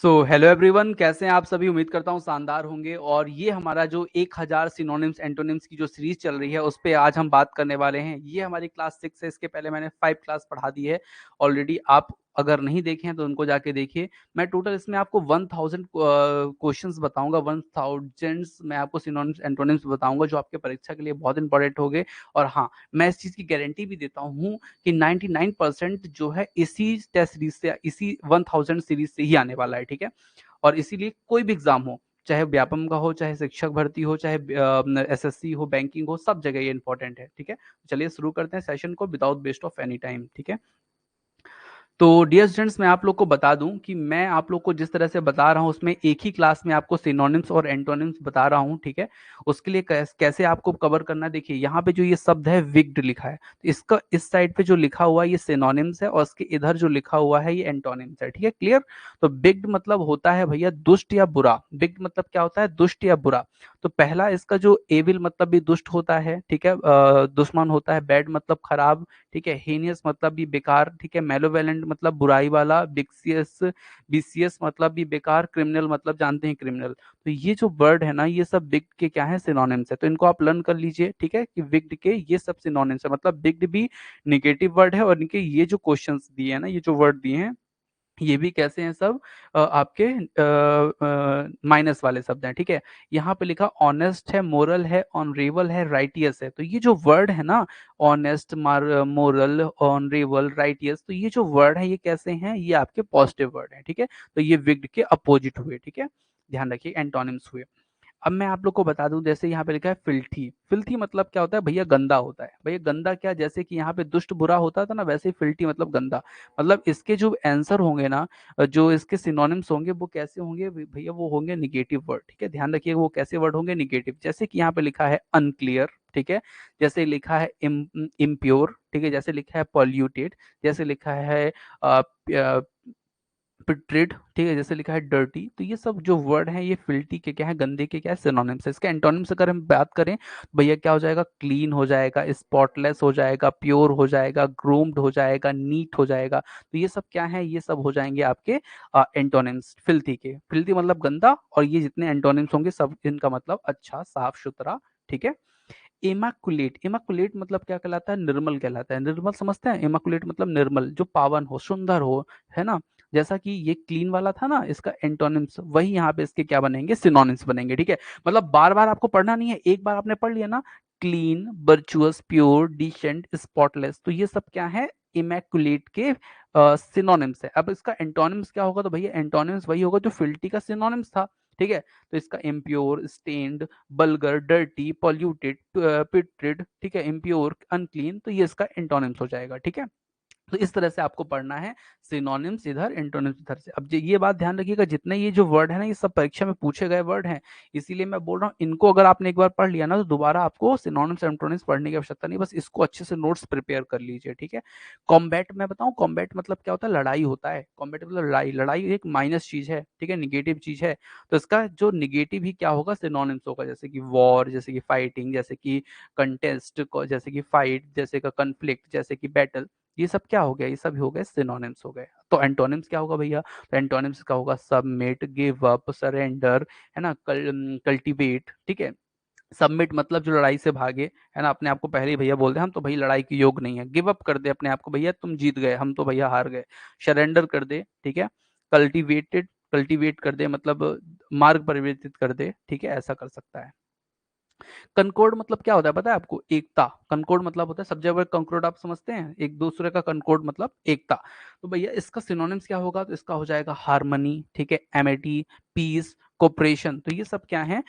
Hello everyone, कैसे हैं आप सभी। उम्मीद करता हूँ शानदार होंगे। और ये हमारा जो 1000 सिनोनिम्स एंटोनिम्स की जो सीरीज चल रही है उस पे आज हम बात करने वाले हैं। ये हमारी क्लास 6 है। इसके पहले मैंने 5 क्लास पढ़ा दी है ऑलरेडी। आप अगर नहीं देखे हैं तो उनको जाके देखिए। मैं टोटल इसमें आपको 1000 क्वेश्चंस बताऊंगा। 1000 मैं आपको सिनोनिम्स एंटोनिम्स बताऊंगा जो आपके परीक्षा के लिए बहुत इंपॉर्टेंट होंगे। और हाँ, मैं इस चीज़ की गारंटी भी देता हूँ कि 99% जो है इसी टेस्ट सीरीज से, इसी 1000 सीरीज से ही आने वाला है। ठीक है। और इसीलिए कोई भी एग्जाम हो, चाहे व्यापम का हो, चाहे शिक्षक भर्ती हो, चाहे एसएससी हो, बैंकिंग हो, सब जगह ये इंपॉर्टेंट है। ठीक है। चलिए शुरू करते हैं सेशन को without waste of any time. ठीक है। तो डियर स्टूडेंट्स, मैं आप लोग को बता दूं कि मैं आप लोग को जिस तरह से बता रहा हूं उसमें एक ही क्लास में आपको सिनोनिम्स और एंटोनिम्स बता रहा हूं। ठीक है। उसके लिए कैसे आपको कवर करना है, देखिए यहाँ पे जो ये शब्द है विग्ड लिखा है, तो इसका इस साइड पे जो लिखा हुआ है ये सिनोनिम्स है और इसके इधर जो लिखा हुआ है ये एंटोनिम्स है। ठीक है, क्लियर। तो बिग्ड मतलब होता है भैया दुष्ट या बुरा। बिग्ड मतलब क्या होता है? दुष्ट या बुरा। तो पहला इसका जो एविल मतलब भी दुष्ट होता है। ठीक है, दुश्मन होता है। बैड मतलब खराब। ठीक है। हीनियस मतलब भी बेकार। ठीक है। मेलोवेलेंट मतलब बुराई वाला। बिक्सियस बिसियस मतलब भी बेकार। क्रिमिनल मतलब जानते हैं, क्रिमिनल। तो ये जो वर्ड है ना, ये सब बिग्ड के क्या है? सिनोनिम्स है। तो इनको आप लर्न कर लीजिए। ठीक है, कि बिग्ड के ये सब सिनोनिम्स है। मतलब बिग्ड भी निगेटिव वर्ड है और इनके ये जो क्वेश्चंस दिए हैं ना, ये जो वर्ड दिए हैं, ये भी कैसे हैं? सब आपके माइनस वाले शब्द हैं। ठीक है। यहाँ पे लिखा ऑनेस्ट है, मोरल है, ऑनरेबल है, राइटियस है। तो ये जो वर्ड है ना, ऑनेस्ट, मोरल, ऑनरेबल, राइटियस, तो ये जो वर्ड है ये कैसे हैं? ये आपके पॉजिटिव वर्ड हैं। ठीक है। तो ये विग्ड के अपोजिट हुए। ठीक है, ध्यान रखिए, एंटोनिम्स हुए। अब मैं आप लोग को बता दूं, जैसे यहाँ पे लिखा है फिल्थी। फिल्थी मतलब क्या होता है भैया? गंदा होता है। भैया गंदा क्या? जैसे कि यहाँ पे दुष्ट बुरा होता था ना, वैसे ही फिल्थी मतलब गंदा। मतलब इसके जो आंसर होंगे ना, जो इसके सिनोनिम्स होंगे वो कैसे होंगे भैया? वो होंगे निगेटिव वर्ड। ठीक है, ध्यान रखिए वो कैसे वर्ड होंगे? निगेटिव। जैसे कि यहाँ पे लिखा है अनक्लियर। ठीक है। जैसे लिखा है इम्प्योर। ठीक है। जैसे लिखा है पॉल्यूटेड। जैसे लिखा है पिट्रेड। ठीक है। जैसे लिखा है डर्टी। तो ये सब जो वर्ड हैं ये फिल्टी के क्या है? गंदे के क्या है? सिनोनिम्स है। इसके एंटोनिम्स अगर हम बात करें तो भैया क्या हो जाएगा? क्लीन हो जाएगा, स्पॉटलेस हो जाएगा, प्योर हो जाएगा, ग्रूम्ड हो जाएगा, नीट हो जाएगा। तो ये सब क्या है? ये सब हो जाएंगे आपके एंटोनिम्स फिल्थी के। फिल्थी मतलब गंदा, और ये जितने एंटोनिम्स होंगे सब इनका मतलब अच्छा, साफ सुथरा। ठीक है। इमाकुलेट। इमाकुलेट मतलब क्या कहलाता है? निर्मल कहलाता है। निर्मल समझते हैं? इमाकुलेट मतलब निर्मल, जो पावन हो, सुंदर हो, है ना। जैसा कि ये क्लीन वाला था ना, इसका एंटोनिम्स वही यहाँ पे इसके क्या बनेंगे? सिनोनिम्स बनेंगे। ठीक है। मतलब बार बार आपको पढ़ना नहीं है, एक बार आपने पढ़ लिया ना, clean, virtuous, pure, decent, spotless, तो ये सब क्या है? इमैकुलेट के सिनोनिम्स है। अब इसका एंटोनिम्स क्या होगा? तो भैया एंटोनिम्स वही होगा जो फिल्टी का सिनोनिम्स था। ठीक है। तो इसका impure, stained, vulgar, dirty, polluted, putrid, ठीक है, इम्प्योर, अनक्लीन, तो ये इसका एंटोनिम्स हो जाएगा। ठीक है। तो इस तरह से आपको पढ़ना है, सिनोनिम्स इधर, एंटोनिम्स इधर से। अब ये बात ध्यान रखिएगा, जितने ये जो वर्ड है ना, ये सब परीक्षा में पूछे गए वर्ड हैं। इसीलिए मैं बोल रहा हूँ, इनको अगर आपने एक बार पढ़ लिया ना तो दोबारा आपको सिनोनिम्स एंटोनिम्स पढ़ने की आवश्यकता नहीं। बस इसको अच्छे से नोट्स प्रिपेयर कर लीजिए। ठीक है। कॉम्बैट मैं बताऊं, कॉम्बैट मतलब क्या होता है? लड़ाई होता है। कॉम्बैट मतलब लड़ाई। लड़ाई एक माइनस चीज है। ठीक है, निगेटिव चीज है। तो इसका जो निगेटिव ही क्या होगा? सिनोनिम्स होगा। जैसे कि वॉर, जैसे कि फाइटिंग, जैसे कि कंटेस्ट, जैसे कि फाइट, जैसे का कन्फ्लिक्ट, जैसे कि बैटल। ये सब क्या हो गया? ये सब हो गए सिनोनिम्स हो गए। तो एंटोनिम्स क्या होगा भैया? तो एंटोनिम्स का होगा सबमिट, गिव अप, सरेंडर, है ना, कल्टिवेट। ठीक है। सबमिट मतलब जो लड़ाई से भागे, है ना, अपने आप को पहले ही भैया बोल दे हम तो भाई लड़ाई के योग नहीं है। गिव अप कर दे अपने आप को, भैया तुम जीत गए, हम तो भैया हार गए। सरेंडर कर दे। ठीक है। कल्टीवेट कर दे मतलब मार्ग परिवर्तित कर दे। ठीक है, ऐसा कर सकता है। कनकोर्ड मतलब क्या होता है पता है आपको? एकता। कनकोर्ड मतलब होता है, सब जगह कंकोर्ड आप समझते हैं, एक दूसरे का कनकोर्ड मतलब एकता। तो भैया इसका सिनोनिम्स क्या होगा? तो इसका हो जाएगा हार्मनी। ठीक है, एमिटी, पीस, कोऑपरेशन। तो ये सब क्या है?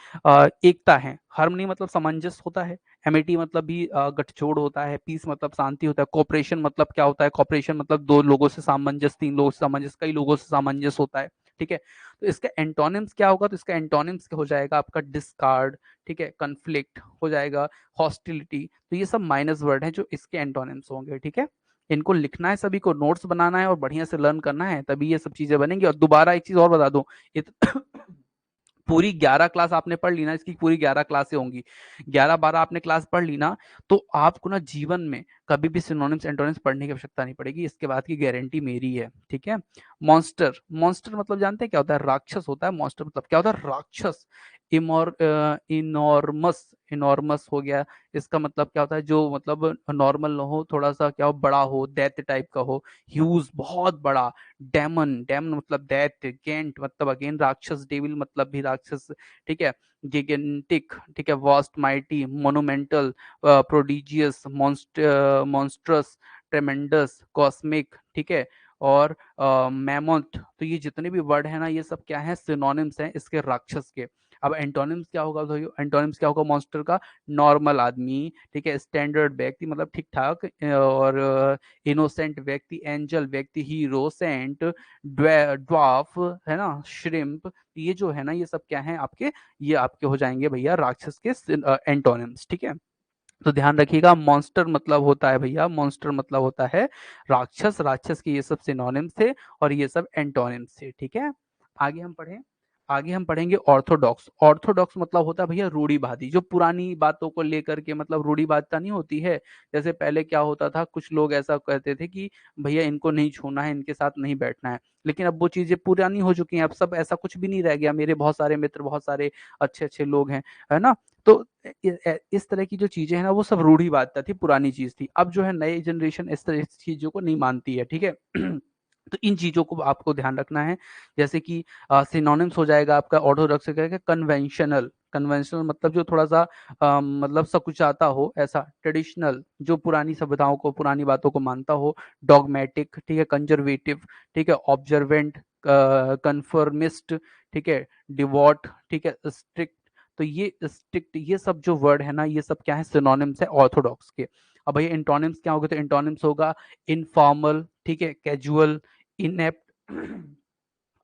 एकता है। हार्मनी मतलब सामंजस्य होता है। एमिटी मतलब भी गठजोड़ होता है। पीस मतलब शांति होता है। कोऑपरेशन मतलब क्या होता है? कोऑपरेशन मतलब दो लोगों से सामंजस्य, तीन लोगों से सामंजस्य, कई लोगों से सामंजस्य होता है। ठीक है। तो इसका एंटोनिम्स क्या होगा? तो इसका एंटोनिम्स हो जाएगा आपका डिस्कार्ड। ठीक है, कन्फ्लिक्ट हो जाएगा, हॉस्टिलिटी। तो ये सब माइनस वर्ड हैं जो इसके एंटोनिम्स होंगे। ठीक है। इनको लिखना है, सभी को नोट्स बनाना है और बढ़िया से लर्न करना है, तभी ये सब चीजें बनेंगी। और दोबारा एक चीज और बता दूं, पूरी 11 क्लास आपने पढ़ ली ना, इसकी पूरी 11 क्लासें होंगी, 11-12 आपने क्लास पढ़ ली ना, तो आपको ना जीवन में कभी भी सिनोनिम्स एंटोनिम्स पढ़ने की आवश्यकता नहीं पड़ेगी, इसके बाद की गारंटी मेरी है, ठीक है। मॉन्स्टर, मॉन्स्टर मतलब जानते हैं क्या होता है? राक्षस होता है मॉन्स्टर, मतलब क्या होता है? राक्षस। इनॉर्मस, इनॉर्मस हो गया, इसका मतलब क्या होता है? जो मतलब नॉर्मल ना हो, थोड़ा सा क्या हो, बड़ा हो, दैत्य टाइप का हो। ह्यूज, बहुत बड़ा। डेमन, डेमन मतलब दैत्य। गेंट मतलब अगेन राक्षस, डेविल मतलब भी राक्षस, ठीक है। गिगेंटिक, ठीक है। Vast, mighty, monumental, prodigious, monstrous, tremendous, cosmic, ठीक है। और मैमोथ। तो ये जितने भी वर्ड है ना, ये सब क्या है? सिनोनिम्स हैं इसके, राक्षस के। अब एंटोनिम्स क्या होगा? तो एंटोनिम्स क्या होगा मॉन्स्टर का? नॉर्मल आदमी, ठीक है। स्टैंडर्ड व्यक्ति मतलब ठीक ठाक, और इनोसेंट व्यक्ति, एंजल व्यक्ति, हीरो, सेंट, ड्वार्फ, है ना, श्रिम्प। ये जो है ना, ये सब क्या है आपके? ये आपके हो जाएंगे भैया राक्षस के एंटोनिम्स, ठीक है। तो ध्यान रखिएगा, मॉन्स्टर मतलब होता है भैया, मॉन्स्टर मतलब होता है राक्षस, राक्षस के ये सब सिनोनिम्स थे और ये सब एंटोनिम्स थे, ठीक है। आगे हम पढ़ें, आगे हम पढ़ेंगे ऑर्थोडॉक्स। ऑर्थोडॉक्स मतलब होता है भैया रूढ़िवादी, जो पुरानी बातों को लेकर के, मतलब रूढ़िवादिता नहीं होती है। जैसे पहले क्या होता था, कुछ लोग ऐसा कहते थे कि भैया इनको नहीं छूना है, इनके साथ नहीं बैठना है, लेकिन अब वो चीजें पुरानी हो चुकी हैं, अब सब ऐसा कुछ भी नहीं रह गया। मेरे बहुत सारे मित्र, बहुत सारे अच्छे अच्छे लोग हैं, है ना। तो इस तरह की जो चीजें हैं ना, वो सब रूढ़िवादिता थी, पुरानी चीज थी। अब जो है नई जनरेशन इस तरह की चीजों को नहीं मानती है, ठीक है। तो इन चीजों को आपको ध्यान रखना है। जैसे कि सिनोनिम्स हो जाएगा आपका ऑर्थोडॉक्स से करके कन्वेंशनल, कन्वेंशनल मतलब जो थोड़ा सा मतलब सकुचाता हो ऐसा। ट्रेडिशनल, जो पुरानी सभ्यताओं को, पुरानी बातों को मानता हो। डॉगमेटिक, ठीक है। कंजर्वेटिव, ठीक है। ऑब्जर्वेंट, कन्फर्मिस्ट, ठीक है। डिवोट, ठीक है। स्ट्रिक्ट। तो ये स्ट्रिक्ट, ये सब जो वर्ड है ना, ये सब क्या है? सिनोनिम्स है ऑर्थोडॉक्स के। अब भैया इंटोनिम्स क्या होगा? तो इंटोनिम्स होगा इनफॉर्मल, ठीक है। कैजुअल, इनेप्ट,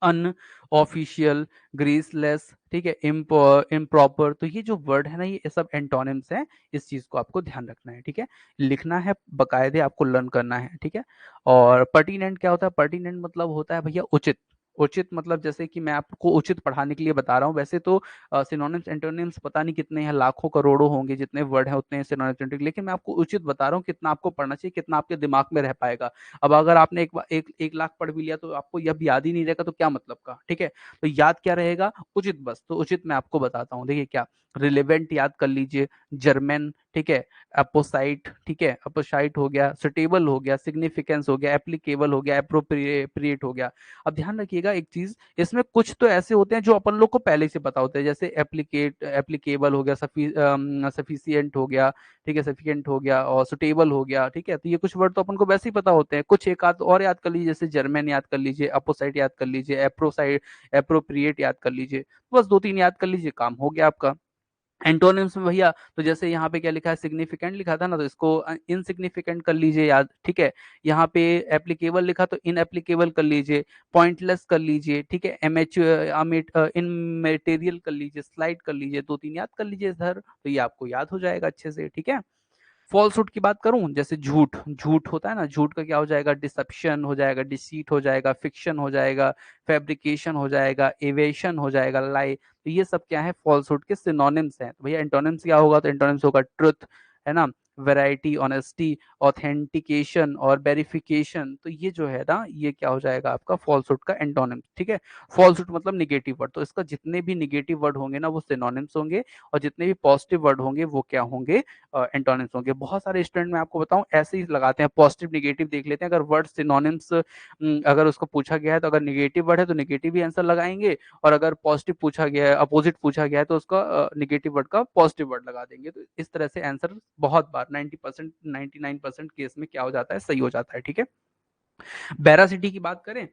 अनऑफिशियल, ग्रेसलेस, ठीक है। इम्प्रॉपर। तो ये जो वर्ड है ना, ये सब एंटोनिम्स हैं। इस चीज को आपको ध्यान रखना है, ठीक है। लिखना है बकायदे, आपको लर्न करना है, ठीक है। और पर्टिनेंट क्या होता है? पर्टिनेंट मतलब होता है भैया उचित। उचित मतलब जैसे कि मैं आपको उचित पढ़ाने के लिए बता रहा हूँ, वैसे तो सिनोनिम्स एंटोनिम्स पता नहीं कितने हैं, लाखों करोड़ों होंगे, जितने वर्ड हैं उतने सिनोनिम्स एंटोनिम्स, लेकिन मैं आपको उचित बता रहा हूँ कितना आपको पढ़ना चाहिए, कितना आपके दिमाग में रह पाएगा। अब अगर आपने एक लाख पढ़ भी लिया तो आपको अब याद ही नहीं रहेगा, तो क्या मतलब का, ठीक है। तो याद क्या रहेगा? उचित बस। तो उचित मैं आपको बताता हूँ, देखिए क्या। रिलेवेंट याद कर लीजिए, जर्मन, ठीक है। अपोसाइट, ठीक है। अपोसाइट हो गया, सुटेबल हो गया, सिग्निफिकेंस हो गया, एप्लीकेबल हो गया, अप्रोप्रिएट हो गया। अब ध्यान रखिएगा एक चीज, इसमें कुछ तो ऐसे होते हैं जो अपन लोग को पहले से पता होते हैं, जैसे एप्लीकेबल हो गया, सफिशियंट हो गया, ठीक है। सफिशिएंट हो गया और सुटेबल हो गया, ठीक है। तो ये कुछ वर्ड तो अपन को वैसे ही पता होते हैं, कुछ एक आध और याद कर लीजिए, जैसे जर्मन याद कर लीजिए, अपोसाइट याद कर लीजिए, एप्रोसाइट, एप्रोप्रिएट याद कर लीजिए। बस दो तीन याद कर लीजिए, काम हो गया आपका। एंटोनिम्स में भैया, तो जैसे यहाँ पे क्या लिखा है? सिग्निफिकेंट लिखा था ना, तो इसको इनसिग्निफिकेंट कर लीजिए याद, ठीक है। यहाँ पे एप्लीकेबल लिखा तो इनएप्लीकेबल कर लीजिए। पॉइंटलेस कर लीजिए, ठीक है। इनमेटेरियल कर लीजिए, स्लाइड कर लीजिए, दो तीन याद कर लीजिए सर, तो ये आपको याद हो जाएगा अच्छे से, ठीक है। फॉल्सहुड की बात करूं, जैसे झूठ, झूठ होता है ना, झूठ का क्या हो जाएगा? डिसेप्शन हो जाएगा, डिसीट हो जाएगा, फिक्शन हो जाएगा, फैब्रिकेशन हो जाएगा, एवेशन हो जाएगा, लाई। तो ये सब क्या है? फॉल्सहुड के सिनोनिम्स हैं। तो भैया एंटोनिम्स क्या होगा? तो एंटोनिम्स होगा ट्रुथ, है ना, वैरायटी, ऑनेस्टी, ऑथेंटिकेशन और वेरिफिकेशन। तो ये जो है ना, ये क्या हो जाएगा आपका? फॉल्सहुड का एंटोनिम्स, ठीक है। फॉल्सहुड मतलब निगेटिव वर्ड, तो इसका जितने भी निगेटिव वर्ड होंगे ना, वो सिनोनिम्स होंगे, और जितने भी पॉजिटिव वर्ड होंगे वो क्या होंगे? एंटोनिम्स होंगे। बहुत सारे स्टूडेंट मैं आपको बताऊं ऐसे ही लगाते हैं, पॉजिटिव निगेटिव देख लेते हैं, अगर वर्ड सिनोनिम्स अगर उसको पूछा गया है, तो अगर निगेटिव वर्ड है तो निगेटिव ही आंसर लगाएंगे, और अगर पॉजिटिव पूछा गया है, अपोजिट पूछा गया है, तो उसका निगेटिव वर्ड का पॉजिटिव वर्ड लगा देंगे। तो इस तरह से आंसर बहुत बार 90%, 99% केस में क्या हो जाता है? सही हो जाता है, ठीक है। बैरासिटी की बात करें,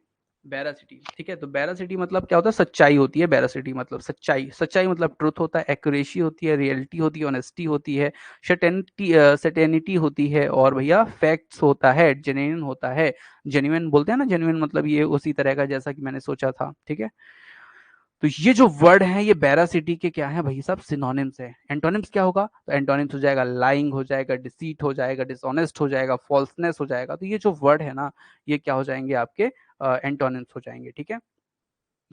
बैरासिटी, ठीक है। तो बैरासिटी मतलब क्या होता है? सच्चाई होती है। बैरासिटी मतलब सच्चाई, सच्चाई मतलब ट्रुथ होता है, एक्यूरेसी होती है, रियलिटी होती है, ऑनेस्टी होती है, सर्टेनिटी होती है, और भैया फैक्ट्स होता है, जेन्युइन होता है। जेन्युइन बोलते हैं ना, जेन्युइन मतलब ये उसी तरह का जैसा कि मैंने सोचा था, ठीक है। तो ये जो वर्ड है, ये बैरासिटी के क्या है भाई साहब? सिनोनिम्स है। एंटोनिम्स क्या होगा? तो एंटोनिम्स हो जाएगा लाइंग, हो जाएगा डिसीट, हो जाएगा डिसऑनेस्ट, हो जाएगा फॉल्सनेस, हो जाएगा। तो ये जो वर्ड है ना, ये क्या हो जाएंगे आपके? एंटोनिम्स हो जाएंगे, ठीक है।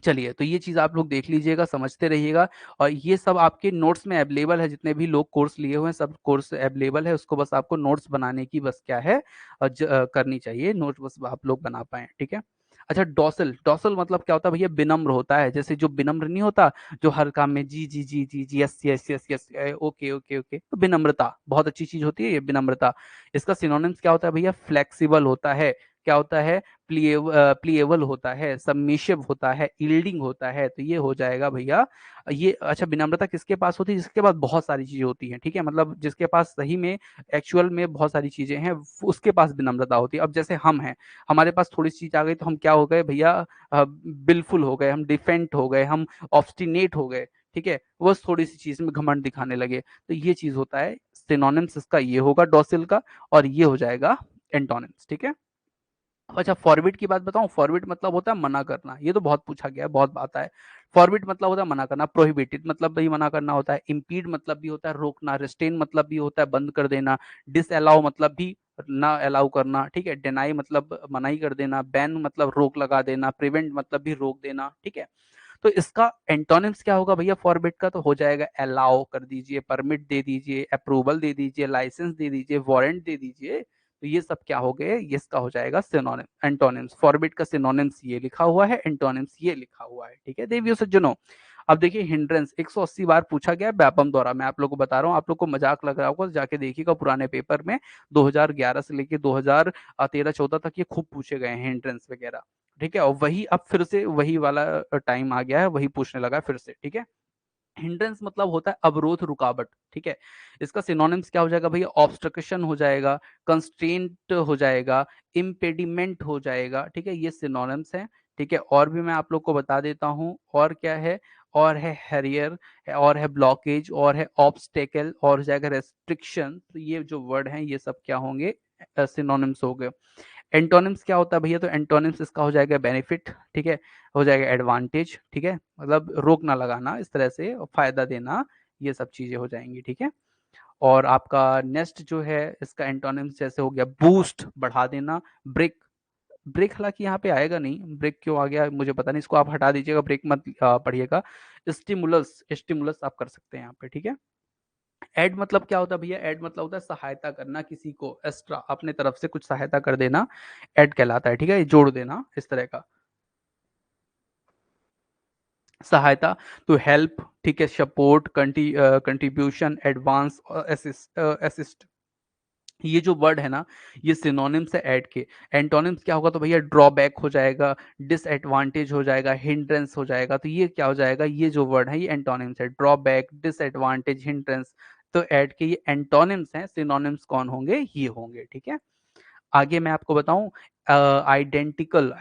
चलिए, तो ये चीज़ आप लोग देख लीजिएगा, समझते रहिएगा और ये सब आपके नोट्स में अवेलेबल है, जितने भी लोग कोर्स लिए हुए हैं, सब कोर्स अवेलेबल है, उसको बस आपको नोट्स बनाने की बस क्या है करनी चाहिए, नोट्स बस आप लोग बना पाएँ, ठीक है? अच्छा डॉसल, डॉसल मतलब क्या होता है भैया? विनम्र होता है, जैसे जो विनम्र नहीं होता, जो हर काम में जी, जी, जी, जी, जी, yes, yes, yes, yes, okay, okay, okay, तो विनम्रता, बहुत अच्छी चीज़ होती है ये विनम्रता। इसका सिनोनिम्स क्या होता है भैया? फ्लेक्सिबल होता है, क्या होता है? प्लीएबल होता है, सबमिसिव होता है, यील्डिंग होता है, तो ये हो जाएगा भैया ये। अच्छा विनम्रता किसके पास होती है? जिसके पास बहुत सारी चीजें होती हैं, ठीक है, मतलब जिसके पास सही में एक्चुअल में बहुत सारी चीजें हैं, उसके पास विनम्रता होती है। अब जैसे हम हैं, हमारे पास थोड़ी सी चीज आ गई तो हम क्या हो गए भैया? बिलफुल हो गए, हम डिफेंट हो गए, हम ऑब्स्टिनेट हो गए, ठीक है, वो थोड़ी सी चीज में घमंड दिखाने लगे, तो ये चीज होता है। सिनोनिम्स इसका ये होगा डॉसिल का, और ये हो जाएगा एंटोनिम्स, ठीक है। अच्छा फॉरबिट की बात बताऊं, फॉरबिट मतलब होता है मना करना, ये तो बहुत पूछा गया है, बहुत आता है। फॉरबिट मतलब होता है मना करना, प्रोहिबिटेड मतलब भी मना करना होता है, इम्पीड मतलब भी होता है रोकना, रिस्ट्रेन मतलब भी होता है बंद कर देना, डिसअलाउ मतलब भी ना अलाउ करना, ठीक है, डिनाई मतलब मनाही कर देना, बैन मतलब रोक लगा देना, प्रिवेंट मतलब भी रोक देना, ठीक है। तो इसका एंटोनिम्स क्या होगा भैया? फॉरबिट का तो हो जाएगा अलाउ कर दीजिए, परमिट दे दीजिए, अप्रूवल दे दीजिए, लाइसेंस दे दीजिए, वारंट दे दीजिए, तो ये सब क्या हो गए? ये इसका हो जाएगा सिनोनिम एंटोनिम्स। फॉरबिट का सिनोनिम्स ये लिखा हुआ है, एंटोनिम्स ये लिखा हुआ है, ठीक है देवियों सज्जनों। अब देखिए हिंड्रेंस 180 बार पूछा गया व्यापम द्वारा, मैं आप लोग को बता रहा हूँ, आप लोग को मजाक लग रहा होगा, जाके देखिएगा पुराने पेपर में 2011 से लेके 2013-14 तक ये खूब पूछे गए हैं हिंड्रेंस वगैरह, ठीक है। और वही अब फिर से वही वाला टाइम आ गया है, वही पूछने लगा है फिर से, ठीक है। हिंड्रेंस मतलब होता है अवरोध, रुकावट, ठीक है। इसका सिनोनिम्स क्या हो जाएगा भैया? ऑब्स्ट्रक्शन हो जाएगा, कंस्ट्रेंट हो जाएगा, इम्पेडिमेंट हो जाएगा, ठीक है, ये सिनोनिम्स हैं, ठीक है। और भी मैं आप लोग को बता देता हूँ, और क्या है? और है हैरियर, और है ब्लॉकेज, और है ऑब्स्टेकल, और हो जाएगा रेस्ट्रिक्शन, तो ये जो वर्ड हैं ये सब क्या होंगे? सिनोनिम्स हो गए। एंटोनिम्स क्या होता है भैया? तो एंटोनिम्स इसका हो जाएगा बेनिफिट, ठीक है, हो जाएगा एडवांटेज, ठीक है, मतलब रोक ना लगाना इस तरह से, और फायदा देना, ये सब चीजें हो जाएंगी, ठीक है। और आपका नेक्स्ट जो है इसका एंटोनिम्स जैसे हो गया बूस्ट, बढ़ा देना, ब्रेक, ब्रेक हालांकि यहाँ पे आएगा नहीं, ब्रेक क्यों आ गया मुझे पता नहीं, इसको आप हटा दीजिएगा, ब्रेक मत पढ़िएगा। स्टिमुलस, स्टिमुलस आप कर सकते हैं यहाँ पे, ठीक है। ऐड मतलब क्या होता है भैया? ऐड मतलब होता है सहायता करना, किसी को एक्स्ट्रा अपने तरफ से कुछ सहायता कर देना, ऐड कहलाता है, ठीक है, जोड़ देना इस तरह का। सहायता टू हेल्प, ठीक है, support, contribution, advance, assist, assist, ये जो वर्ड है ना, ये सिनोनिम्स है ऐड के। एंटोनिम्स क्या होगा? तो भैया ड्रॉबैक हो जाएगा, डिसएडवांटेज हो जाएगा, हिंड्रेंस हो जाएगा, तो ये क्या हो जाएगा? ये जो वर्ड है ये एंटोनिम्स है, ड्रॉबैक, डिसएडवांटेज, हिंड्रेंस, तो ऐड के ये एंटोनिम्स हैं। सिनोनिम्स कौन होंगे? ये होंगे, ठीक है। आगे मैं आपको बताऊं, आइडेंटिकल,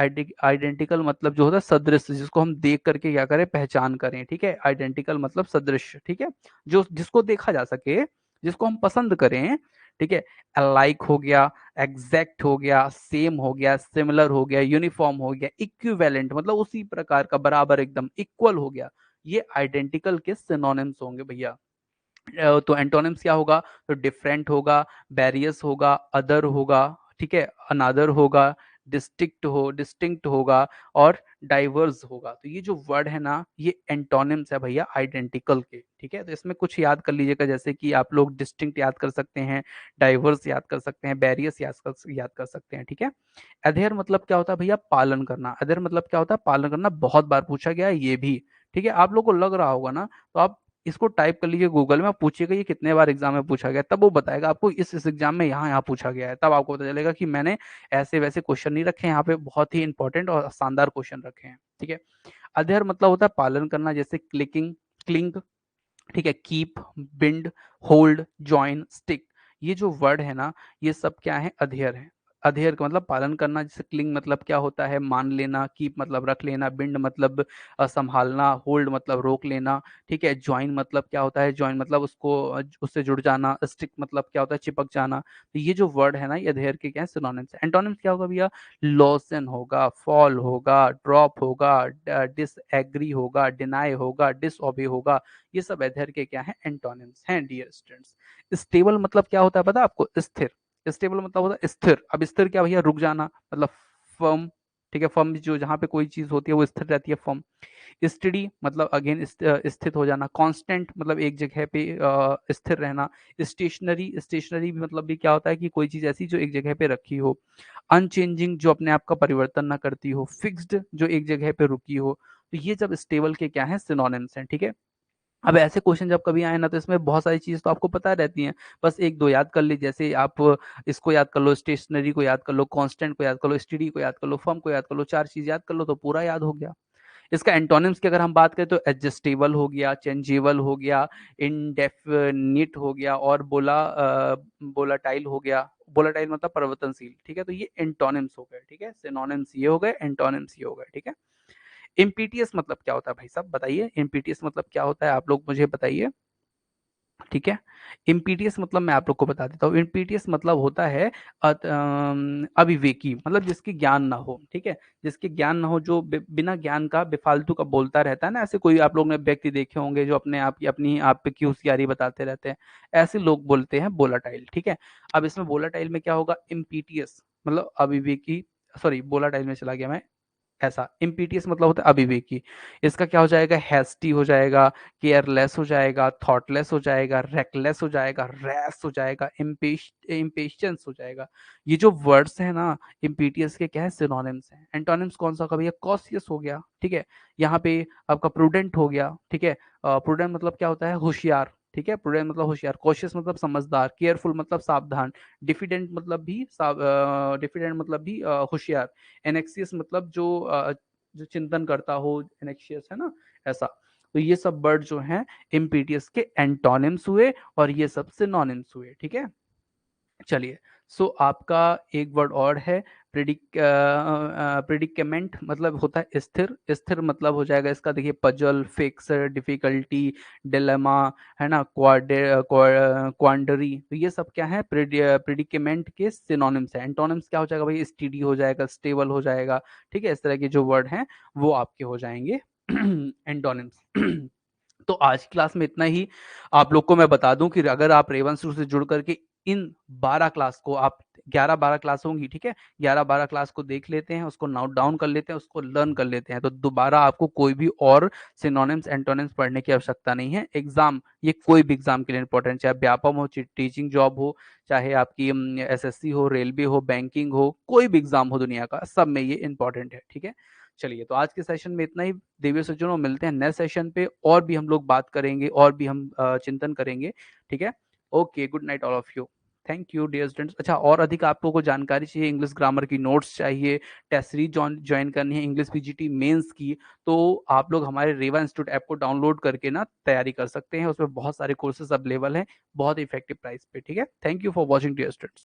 आइडेंटिकल मतलब जो होता है सदृश, जिसको हम देख करके क्या करें? पहचान करें, ठीक है, आइडेंटिकल मतलब सदृश, ठीक है, जो जिसको देखा जा सके, जिसको हम पसंद करें, ठीक है। अलाइक हो गया, एग्जैक्ट हो गया, सेम हो गया, सिमिलर हो गया, यूनिफॉर्म हो गया, इक्विवेलेंट मतलब उसी प्रकार का, बराबर, एकदम इक्वल हो गया, ये आइडेंटिकल के सिनोनिम्स होंगे भैया। तो एंटोनिम्स क्या होगा? तो डिफरेंट होगा, बैरियस होगा, अदर होगा, ठीक है, अनादर होगा, डिस्टिंक्ट होगा, और डाइवर्स होगा। तो ये जो वर्ड है ना, ये एंटोनिम्स है भैया आइडेंटिकल के, ठीक है। तो इसमें कुछ याद कर लीजिएगा, जैसे कि आप लोग डिस्टिंक्ट याद कर सकते हैं, डाइवर्स याद कर सकते हैं, बैरियस याद कर सकते हैं, ठीक है। अधेयर मतलब क्या होता है भैया? पालन करना। अधेयर मतलब क्या होता है? पालन करना, बहुत बार पूछा गया है ये भी, ठीक है। आप लोग को लग रहा होगा ना, तो आप इसको टाइप कर लीजिए गूगल में, पूछिएगा ये कितने बार एग्जाम में पूछा गया, तब वो बताएगा आपको इस एग्जाम में यहाँ यहाँ पूछा गया है, तब आपको पता चलेगा कि मैंने ऐसे वैसे क्वेश्चन नहीं रखे हैं, यहाँ पे बहुत ही इंपॉर्टेंट और शानदार क्वेश्चन रखे हैं, ठीक है। अध्ययन मतलब होता है पालन करना, जैसे क्लिकिंग, क्लिंग, ठीक है, keep, bind, hold, join, stick, ये जो वर्ड है ना, ये सब क्या है? अधेयर है। अधेयर का मतलब पालन करना, जैसे क्लिंग मतलब क्या होता है? मान लेना, कीप मतलब रख लेना, बिंड मतलब संभालना, होल्ड मतलब रोक लेना, ठीक है, ज्वाइन मतलब क्या होता है? ज्वाइन मतलब उसको उससे जुड़ जाना, स्टिक मतलब क्या होता है? चिपक जाना। तो ये जो वर्ड है ना, ये अधेयर के क्या है? सिनोनिम्स। एंटोनिम्स क्या होगा भैया? लॉसन होगा, फॉल होगा, ड्रॉप होगा, डिसएग्री होगा, डिनाई होगा, डिसओबे होगा, ये सब अधेयर के क्या है? एंटोनिम्स हैं डियर स्टूडेंट्स। स्टेबल मतलब क्या होता है पता है आपको? स्थिर। स्टेबल मतलब होता है स्थिर। अब स्थिर क्या भैया? रुक जाना मतलब फर्म, ठीक है, फर्म जो जहाँ पे कोई चीज होती है वो स्थिर रहती है, फर्म। स्टडी मतलब अगेन स्थित हो जाना, कांस्टेंट मतलब एक जगह पे स्थिर रहना। स्टेशनरी, स्टेशनरी भी मतलब भी क्या होता है कि कोई चीज ऐसी जो एक जगह पे रखी हो। अनचेंजिंग जो अपने आप का परिवर्तन ना करती हो। फिक्स्ड जो एक जगह पे रुकी हो। तो ये जब स्टेबल के क्या है, सिनोनिम्स हैं, ठीक है। अब ऐसे क्वेश्चन जब कभी आए ना, तो इसमें बहुत सारी चीज़ तो आपको पता रहती हैं, बस 1-2 याद कर लीजिए। जैसे आप इसको याद कर लो, स्टेशनरी को याद कर लो, कांस्टेंट को याद कर लो, स्टेडी को याद कर लो, फर्म को याद कर लो, 4 चीज़ याद कर लो तो पूरा याद हो गया। इसका एंटोनिम्स की अगर हम बात करें तो एडजस्टेबल हो गया, चेंजेबल हो गया, इंडेफिनिट हो गया और वोलाटाइल हो गया। वोलाटाइल मतलब परिवर्तनशील, ठीक है। तो ये एंटोनिम्स हो गए, ठीक है। सिनोनिम्स ये हो गए, एंटोनिम्स ये हो गए, ठीक है। इम्पीटियस मतलब क्या होता है भाई साहब, बताइए। इम्पीटियस मतलब क्या होता है, आप लोग मुझे बताइए, ठीक है। इम्पीटियस मतलब मैं आप लोग को बता देता हूँ। इम्पीटियस मतलब होता है अविवेकी, मतलब जिसके ज्ञान ना हो, ठीक है। जिसके ज्ञान ना हो, जो बिना ज्ञान का बेफालतू का बोलता रहता है ना, ऐसे कोई आप लोग ने व्यक्ति देखे होंगे जो अपने आप की अपनी आप पे की होशियारी बताते रहते हैं। ऐसे लोग बोलते हैं वोलाटाइल, ठीक है। अब इसमें वोलाटाइल में क्या होगा, इम्पीटियस मतलब अविवेकी, सॉरी वोलाटाइल में चला गया मैं। ऐसा इम्पीटियस मतलब होता है अविवेकी। इसका क्या हो जाएगा, हैस्टी हो जाएगा, केयरलेस हो जाएगा, थॉटलेस हो जाएगा, रेकलेस हो जाएगा, रैश हो जाएगा, इम्पेशंस हो जाएगा। ये जो वर्ड्स है ना, इम्पीटियस के क्या है, सिनोनिम्स हैं। एंटोनिम्स कौन सा, कभी कॉशियस हो गया, ठीक है। यहाँ पे आपका प्रूडेंट हो गया, ठीक है। प्रूडेंट मतलब क्या होता है, होशियार, ठीक है। प्रूडेंट मतलब होशियार, कॉशियस मतलब समझदार, केयरफुल मतलब सावधान, डिफिडेंट मतलब भी होशियार, एनेक्सियस मतलब जो चिंतन करता हो, एनेक्सियस है ना, ऐसा। तो ये सब वर्ड जो हैं इम्पीटियस के एंटोनिम्स हुए और ये सब सिनोनिम्स हुए, ठीक है। चलिए, सो आपका एक वर्ड और है, प्रिडिकेमेंट मतलब होता है स्थिर। स्थिर मतलब हो जाएगा इसका, देखिए, पजल, फिक्स, डिफिकल्टी, डिलेमा, है ना, क्वांडरी। तो ये सब क्या है, प्रिडिकेमेंट के सिनोनिम्स है। एंटोनिम्स क्या हो जाएगा भाई, स्टीडी हो जाएगा, स्टेबल हो जाएगा, ठीक है। इस तरह के जो वर्ड हैं वो आपके हो जाएंगे एंटोनिम्स। तो आज की क्लास में इतना ही। आप लोग को मैं बता दूं कि अगर आप रेवन शुरू से जुड़ करके इन 12 क्लास को आप, 11-12 क्लास होंगी, ठीक है। 11-12 क्लास को देख लेते हैं, उसको नोट डाउन कर लेते हैं, उसको लर्न कर लेते हैं, तो दोबारा आपको कोई भी और सिनोनिम्स एंटोनिम्स पढ़ने की आवश्यकता नहीं है। एग्जाम, ये कोई भी एग्जाम के लिए इंपॉर्टेंट, चाहे व्यापम हो, टीचिंग जॉब हो, चाहे आपकी एसएससी हो, रेलवे हो, बैंकिंग हो, कोई भी एग्जाम हो दुनिया का, सब में ये इंपॉर्टेंट है, ठीक है। चलिए, तो आज के सेशन में इतना ही। देवियों सज्जनों, मिलते हैं नए सेशन पे, और भी हम लोग बात करेंगे, और भी हम चिंतन करेंगे, ठीक है। Okay, good night all of you. Thank you dear students. अच्छा, और अधिक आप लोगों को जानकारी चाहिए, इंग्लिश ग्रामर की नोट्स चाहिए, टेस्ट सीरीज ज्वाइन करनी है इंग्लिश पीजीटी मेंस की, तो आप लोग हमारे रेवा इंस्टीट्यूट ऐप को डाउनलोड करके ना तैयारी कर सकते हैं। उसमें बहुत सारे कोर्सेज अवेलेबल हैं, बहुत इफेक्टिव प्राइस पे, ठीक है। Thank you for watching dear students.